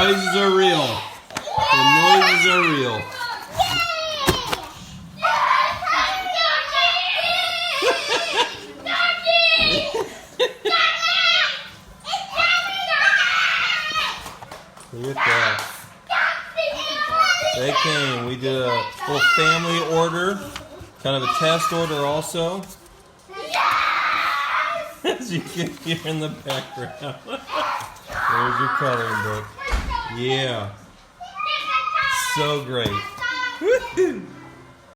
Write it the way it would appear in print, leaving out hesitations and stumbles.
noises are real. The noises are real. Look at that. They came. We did a little family order, kind of a test order also. As you can hear in the background. There's your coloring book. Yeah. So great. Woo-hoo.